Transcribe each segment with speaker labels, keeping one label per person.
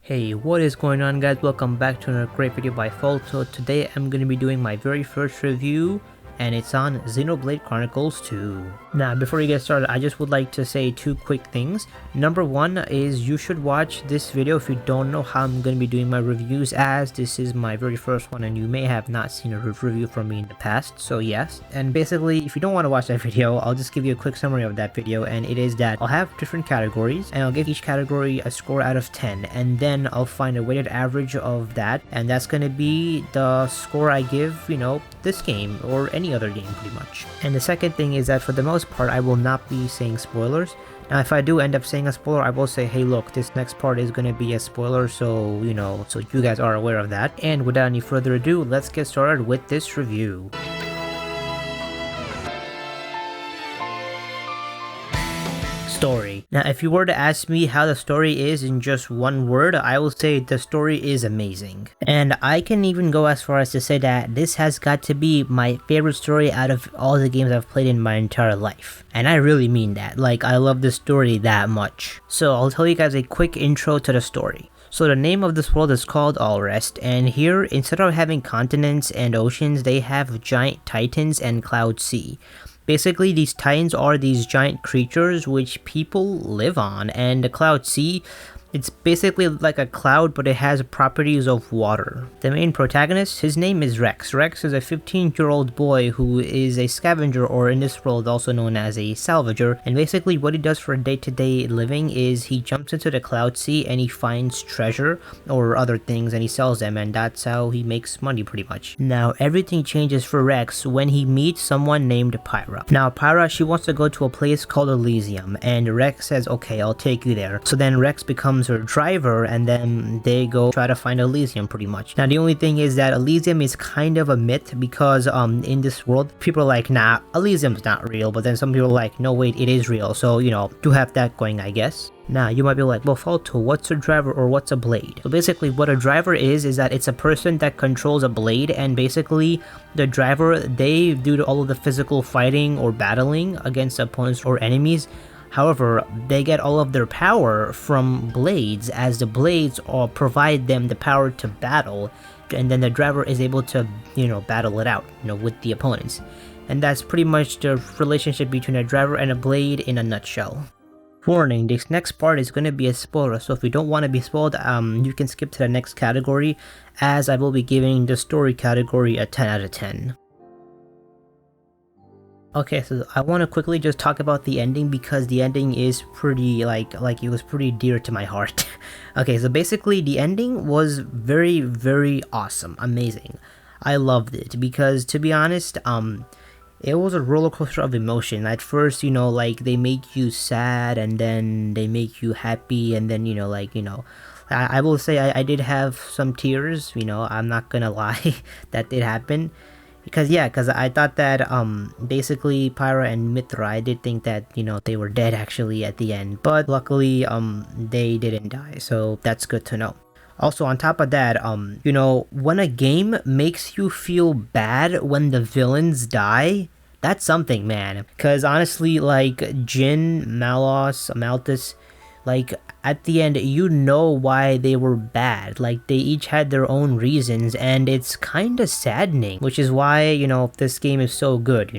Speaker 1: Hey, what is going on guys? Welcome back to another great video by Fault. So today I'm going to be doing my very first review and it's on Xenoblade Chronicles 2. Now before we get started, I just would like to say two quick things. Number one is you should watch this video if you don't know how I'm going to be doing my reviews, as this is my very first one and you may have not seen a review from me in the past, so yes. And basically if you don't want to watch that video, I'll just give you a quick summary of that video, and it is that I'll have different categories and I'll give each category a score out of 10, and then I'll find a weighted average of that, and that's going to be the score I give, this game or any other game pretty much. And the second thing is that for the most part I will not be saying spoilers. Now if I do end up saying a spoiler, I will say, hey look, this next part is going to be a spoiler, so so you guys are aware of that. And without any further ado, let's get started with this review. Story. Now if you were to ask me how the story is in just one word, I will say the story is amazing. And I can even go as far as to say that this has got to be my favorite story out of all the games I've played in my entire life. And I really mean that, like I love the story that much. So I'll tell you guys a quick intro to the story. So the name of this world is called Allrest, and here instead of having continents and oceans, they have giant titans and Cloud Sea. Basically, these titans are these giant creatures which people live on, and the Cloud Sea, it's basically like a cloud, but it has properties of water. The main protagonist, his name is Rex. Rex is a 15-year-old boy who is a scavenger, or in this world also known as a salvager, and basically what he does for day-to-day living is he jumps into the Cloud Sea and he finds treasure or other things and he sells them, and that's how he makes money pretty much. Now everything changes for Rex when he meets someone named Pyra. Now Pyra, she wants to go to a place called Elysium, and Rex says, okay, I'll take you there. So then Rex becomes her driver, and then they go try to find Elysium pretty much. Now the only thing is that Elysium is kind of a myth, because in this world people are like, nah, Elysium's not real, but then some people are like, no wait, it is real. So do have that going, I guess. Now you might be like, well Falto, what's a driver or what's a blade? So basically what a driver is that it's a person that controls a blade, and basically the driver, they do all of the physical fighting or battling against opponents or enemies. However, they get all of their power from blades, as the blades provide them the power to battle, and then the driver is able to, battle it out, with the opponents. And that's pretty much the relationship between a driver and a blade in a nutshell. Warning, this next part is going to be a spoiler, so if you don't want to be spoiled, you can skip to the next category, as I will be giving the story category a 10 out of 10. Okay, so I want to quickly just talk about the ending, because the ending is pretty, like it was pretty dear to my heart. Okay, so basically the ending was very, very awesome, amazing. I loved it, because to be honest, it was a roller coaster of emotion. At first, they make you sad, and then they make you happy, and then, I will say I did have some tears, I'm not gonna lie, that did happen. Because I thought that basically Pyra and Mithra, I did think that they were dead actually at the end, but luckily they didn't die, so that's good to know. Also on top of that, when a game makes you feel bad when the villains die, that's something, man. Because honestly, like Jin, Malthus, like at the end why they were bad. Like they each had their own reasons, and it's kind of saddening, which is why this game is so good.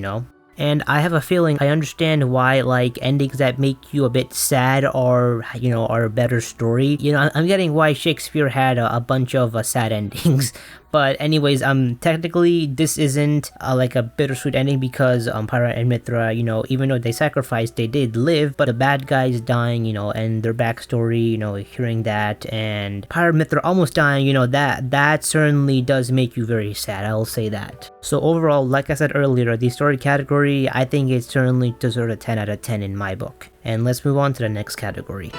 Speaker 1: And I have a feeling I understand why like endings that make you a bit sad are a better story. I'm getting why Shakespeare had a bunch of sad endings. But anyways, technically this isn't like a bittersweet ending, because Pyra and Mithra, even though they sacrificed, they did live, but the bad guys dying, and their backstory, hearing that, and Pyra and Mithra almost dying, that certainly does make you very sad, I'll say that. So overall, like I said earlier, the story category, I think it certainly deserves a 10 out of 10 in my book. And let's move on to the next category.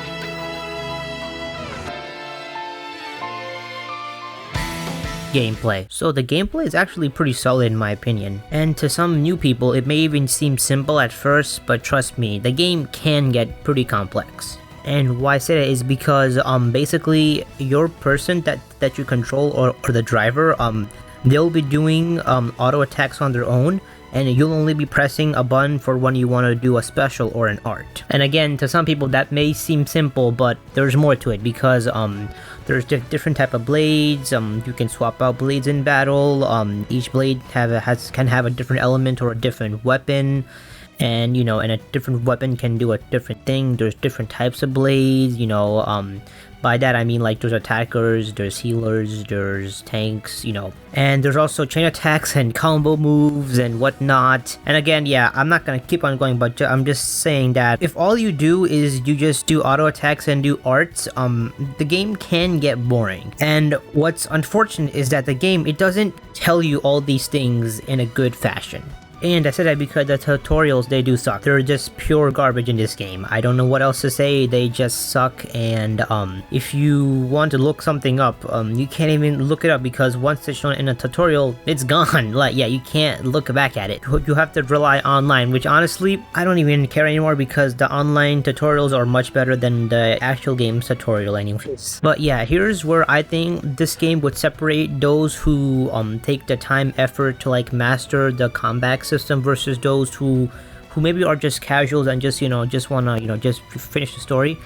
Speaker 1: Gameplay. So the gameplay is actually pretty solid in my opinion, and to some new people it may even seem simple at first, but trust me, the game can get pretty complex. And why I say that is because basically your person that you control, or the driver, they'll be doing auto attacks on their own, and you'll only be pressing a button for when you want to do a special or an art. And again, to some people that may seem simple, but there's more to it, because There's different type of blades. You can swap out blades in battle. Each blade can have a different element or a different weapon. And, and a different weapon can do a different thing. There's different types of blades, by that I mean like there's attackers, there's healers, there's tanks, and there's also chain attacks and combo moves and whatnot. And again, yeah, I'm not gonna keep on going, but I'm just saying that if all you do is you just do auto attacks and do arts, the game can get boring. And what's unfortunate is that the game, it doesn't tell you all these things in a good fashion. And I said that because the tutorials, they do suck. They're just pure garbage in this game. I don't know what else to say, they just suck. And if you want to look something up, you can't even look it up because once it's shown in a tutorial, it's gone. Like, yeah, you can't look back at it. You have to rely online, which honestly, I don't even care anymore because the online tutorials are much better than the actual game's tutorial anyways. But yeah, here's where I think this game would separate those who take the time, effort to like master the combat system versus those who maybe are just casuals and just just wanna just finish the story.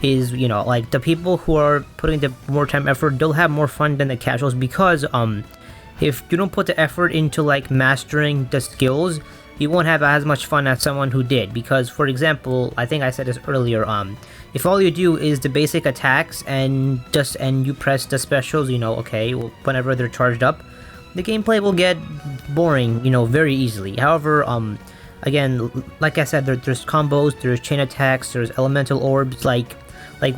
Speaker 1: Is like the people who are putting the more time effort, they'll have more fun than the casuals because if you don't put the effort into like mastering the skills, you won't have as much fun as someone who did. Because for example, I think I said this earlier, if all you do is the basic attacks and you press the specials, okay, whenever they're charged up, the gameplay will get boring, very easily. However, again, like I said, there's combos, there's chain attacks, there's elemental orbs. Like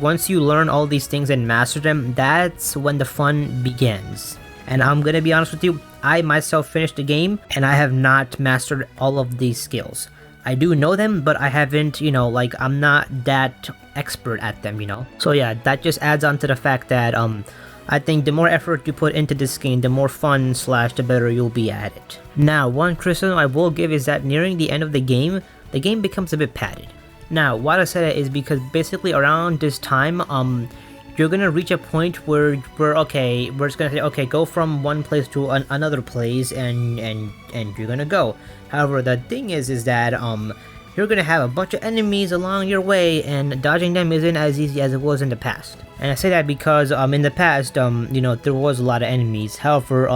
Speaker 1: once you learn all these things and master them, that's when the fun begins. And I'm gonna be honest with you, I myself finished the game and I have not mastered all of these skills. I do know them, but I haven't, I'm not that expert at them, So yeah, that just adds on to the fact that I think the more effort you put into this game, the more fun / the better you'll be at it. Now, one criticism I will give is that nearing the end of the game becomes a bit padded. Now, why I say that is because basically around this time, you're gonna reach a point where we're just gonna say, okay, go from one place to another place, and you're gonna go. However, the thing is that you're gonna have a bunch of enemies along your way, and dodging them isn't as easy as it was in the past. And I say that because in the past, there was a lot of enemies. However,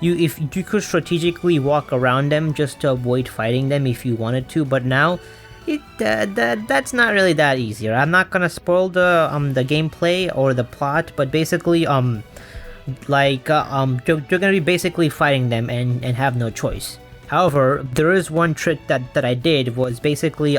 Speaker 1: if you could strategically walk around them just to avoid fighting them if you wanted to, but now that's not really that easier. I'm not gonna spoil the gameplay or the plot, but basically you're gonna be basically fighting them and have no choice. However, there is one trick that I did was basically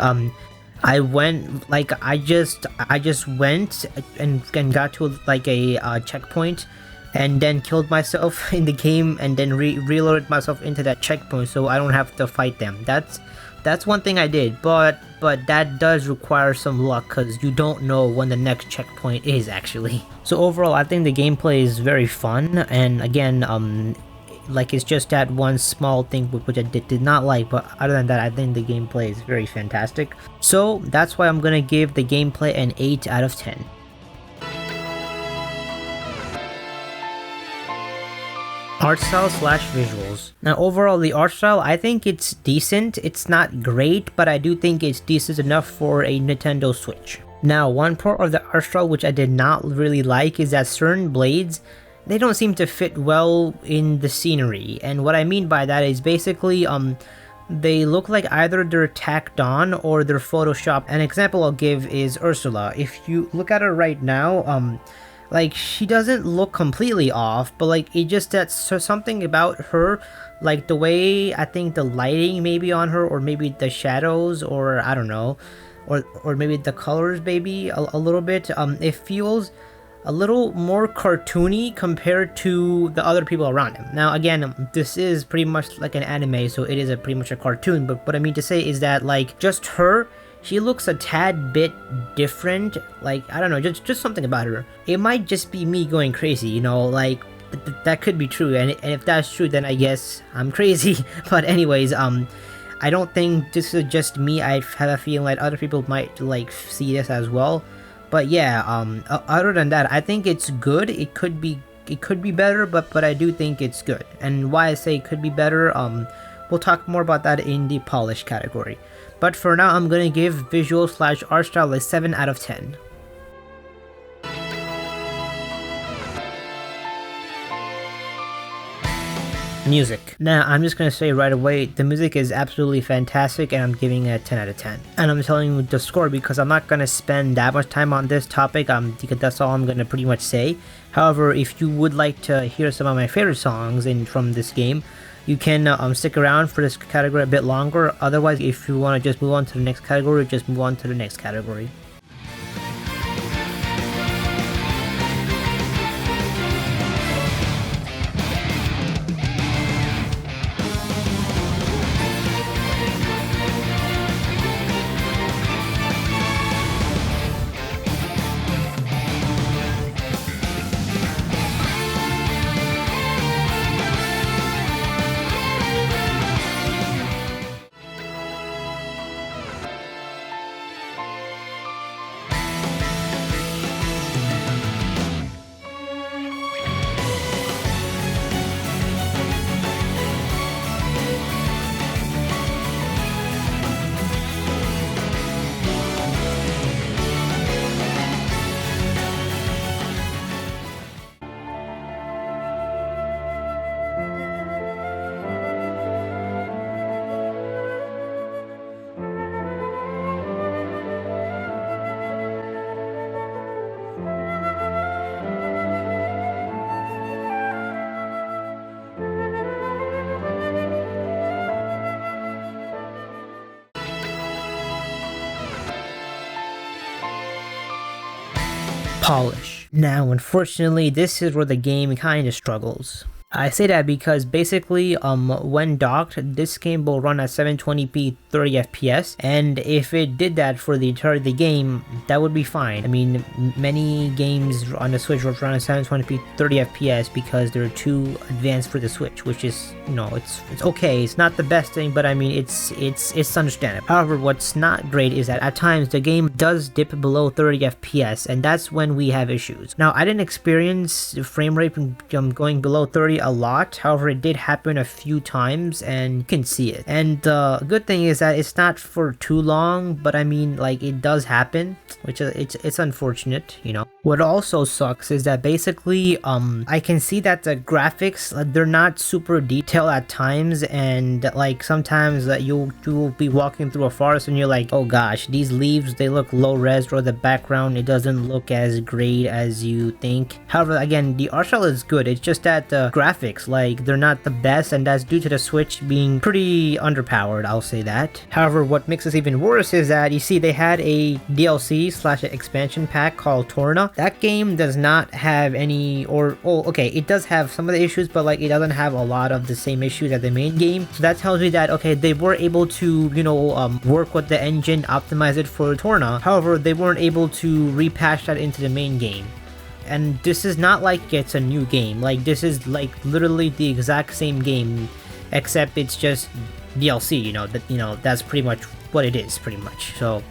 Speaker 1: I went I just went and got to like a checkpoint and then killed myself in the game and then reloaded myself into that checkpoint so I don't have to fight them. That's one thing I did, but that does require some luck because you don't know when the next checkpoint is actually. So overall, I think the gameplay is very fun, and again, it's just that one small thing which I did not like, but other than that, I think the gameplay is very fantastic. So that's why I'm gonna give the gameplay an 8 out of 10. Art style / visuals. Now overall, the art style, I think it's decent. It's not great, but I do think it's decent enough for a Nintendo Switch. Now, one part of the art style which I did not really like is that certain blades, they don't seem to fit well in the scenery. And what I mean by that is basically they look like either they're tacked on or they're photoshopped. An example I'll give is Ursula. If you look at her right now, she doesn't look completely off, but it just that's something about her, like the way I think the lighting maybe on her, or maybe the shadows, or I don't know, or maybe the colors maybe a little bit. It feels a little more cartoony compared to the other people around him. Now again, this is pretty much like an anime, so it is pretty much a cartoon, but what I mean to say is that just her, she looks a tad bit different. I don't know, just something about her. It might just be me going crazy, that could be true, and if that's true, then I guess I'm crazy. But anyways, I don't think this is just me. I have a feeling like other people might see this as well. But yeah, other than that, I think it's good. It could be better, but I do think it's good. And why I say it could be better, we'll talk more about that in the polish category. But for now, I'm gonna give visual / art style a 7 out of 10. Music. Now, I'm just gonna say right away, the music is absolutely fantastic and I'm giving it a 10 out of 10. And I'm telling you the score because I'm not gonna spend that much time on this topic, because that's all I'm gonna pretty much say. However, if you would like to hear some of my favorite songs from this game, you can stick around for this category a bit longer. Otherwise, if you want to just move on to the next category, just move on to the next category. Polish. Now, unfortunately, this is where the game kind of struggles. I say that because basically, when docked, this game will run at 720p 30 FPS, and if it did that for the entirety of the game, that would be fine. I mean, many games on the Switch will run at 720p 30 FPS because they're too advanced for the Switch, which is, you know, it's okay. It's not the best thing, but I mean, it's understandable. However, what's not great is that at times the game does dip below 30 FPS, and that's when we have issues. Now, I didn't experience frame rate going below 30 a lot. However, it did happen a few times and you can see it. And the good thing is that it's not for too long, but I mean, like, it does happen, which it's unfortunate, you know. What also sucks is that basically I can see that the graphics, they're not super detailed at times, and like sometimes you'll be walking through a forest and you're like, oh gosh, these leaves, they look low res, or the background, it doesn't look as great as you think. However, again, the art style is good. It's just that the graphics, like, they're not the best, and that's due to the Switch being pretty underpowered, I'll say that. However, what makes this even worse is that, you see, they had a DLC / expansion pack called Torna. That game does not have any, okay, it does have some of the issues, but like, it doesn't have a lot of the same issues as the main game. So that tells me that, okay, they were able to, you know, work with the engine, optimize it for Torna. However, they weren't able to repatch that into the main game. And this is not like it's a new game. Like, this is like literally the exact same game, except it's just DLC, you know, that's pretty much what it is, pretty much. So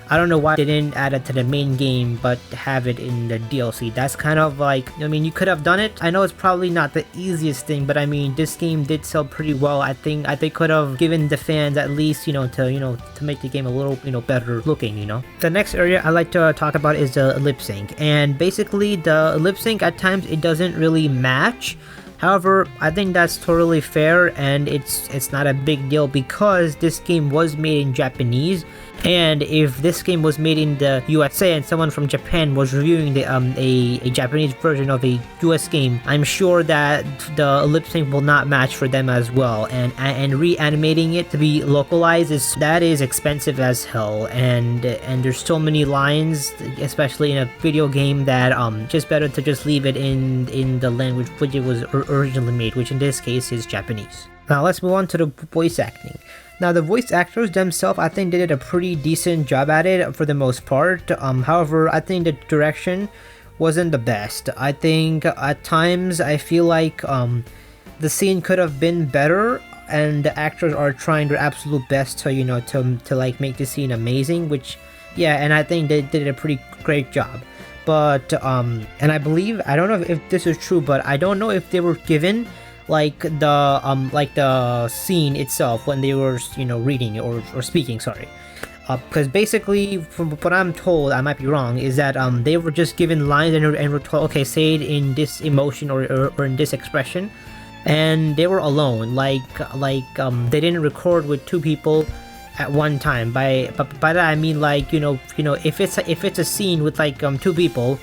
Speaker 1: I don't know why they didn't add it to the main game but have it in the DLC. That's kind of like, I mean, you could have done it. I know it's probably not the easiest thing, but I mean, this game did sell pretty well. I think they could have given the fans at least, to make the game a little, better looking, The next area I like to talk about is the lip sync. And basically the lip sync, at times it doesn't really match. However, I think that's totally fair, and it's not a big deal because this game was made in Japanese. And if this game was made in the USA and someone from Japan was reviewing a Japanese version of a US game, I'm sure that the lip sync will not match for them as well. And reanimating it to be localized is expensive as hell. And there's so many lines, especially in a video game, that just better to just leave it in the language which it was originally made, which in this case is Japanese. Now let's move on to the voice acting. Now, the voice actors themselves, I think they did a pretty decent job at it for the most part. However, I think the direction wasn't the best. I think at times I feel like the scene could have been better, and the actors are trying their absolute best to like make the scene amazing, which, yeah, and I think they did a pretty great job. But and I believe, I don't know if this is true, but I don't know if they were given like the scene itself when they were reading or speaking, sorry, because basically from what I'm told, I might be wrong, is that they were just given lines and were told, okay, say it in this emotion or in this expression, and they were alone. They didn't record with two people at one time. By that I mean, like, if it's a scene with like two people,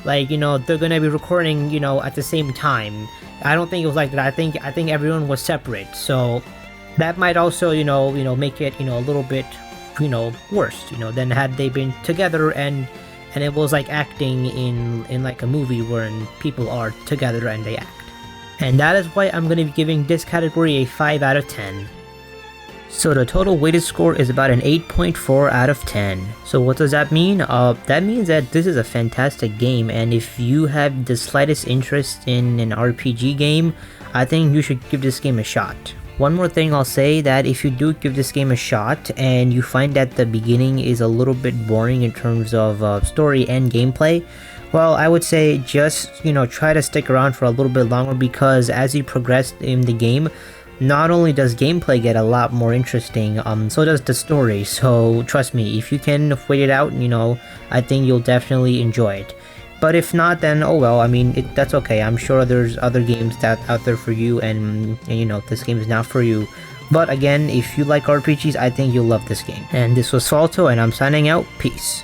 Speaker 1: like, they're gonna be recording, at the same time. I don't think it was like that. I think everyone was separate. So that might also, make it, a little bit, worse, than had they been together and it was like acting in like a movie wherein people are together and they act. And that is why I'm gonna be giving this category a 5 out of 10. So the total weighted score is about an 8.4 out of 10. So what does that mean? That means that this is a fantastic game, and if you have the slightest interest in an RPG game, I think you should give this game a shot. One more thing I'll say, that if you do give this game a shot and you find that the beginning is a little bit boring in terms of story and gameplay, well, I would say just, try to stick around for a little bit longer, because as you progress in the game, not only does gameplay get a lot more interesting, so does the story. So trust me, if you can wait it out, I think you'll definitely enjoy it. But if not, then oh well, I mean, that's okay. I'm sure there's other games out there for you, and this game is not for you. But again, if you like RPGs, I think you'll love this game. And this was Salto, and I'm signing out. Peace.